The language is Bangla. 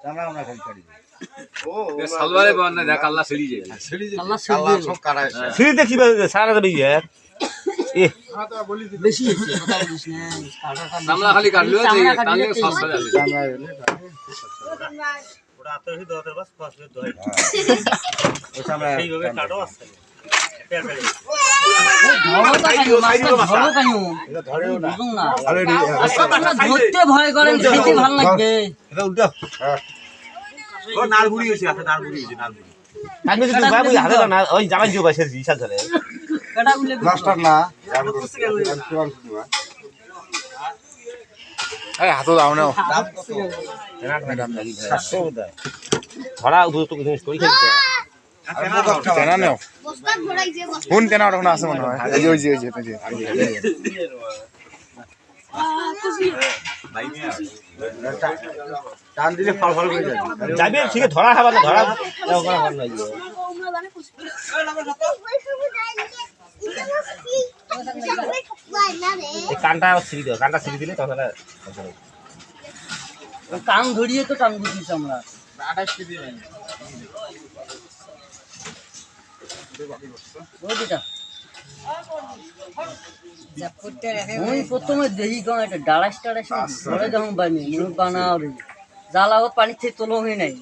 চামড়া আমরা খালি কাটি সালবারে বানা দেখ আল্লাহ ছেড়ে যাবে আল্লাহ সব কাটা সিঁড়ি দেখি সারা যাবে ইয়ে বেশি হচ্ছে কথা বলিস না চামড়া খালি কাটলো তাহলে সস্তা যাবে চামড়া ওটা আতই দতে বাস পাঁচ মিনিট ধরে ওই চামড়া এইভাবে কাটো আসছে এটা ধরেও না ধরতে ভয় করে খেতে ভালো লাগবে এটা উল্টো ও নালগুড়ি হইছে আছে নালগুড়ি হইছে নালগুড়ি আমি যদি ভাই বুঝি হাতে না ওই জামাই যোগ আছে বিশাল ধরে কাটাগুলো মাস্টার না আরে হাতও দাও না দাম কত ম্যাডাম লাগি 700 বোধহয় ধরা উপযুক্ত কিছু করি খেলতে তেনা নেও বস্তা ভরাই যে বস্তা কোন তেনা ওটা আছে মনে হয় এই যে ওই যে টান দিলে ফল ফল করে যাবে যাবে ঠিক ধরা হবে না ধরা ওখানে ভালো লাগবে এই কানটা ছিড়ি দাও কানটা ছিড়ি দিলে তাহলে কান ধরিয়ে তো টান বুঝিস আমরা প্রথমে দেখি কেমন একটা ডাড়াস টাড়াস ধরে যখন বানিয়ে বানাও রে জ্বালাও পানির থেকে তোলো হয়ে নাই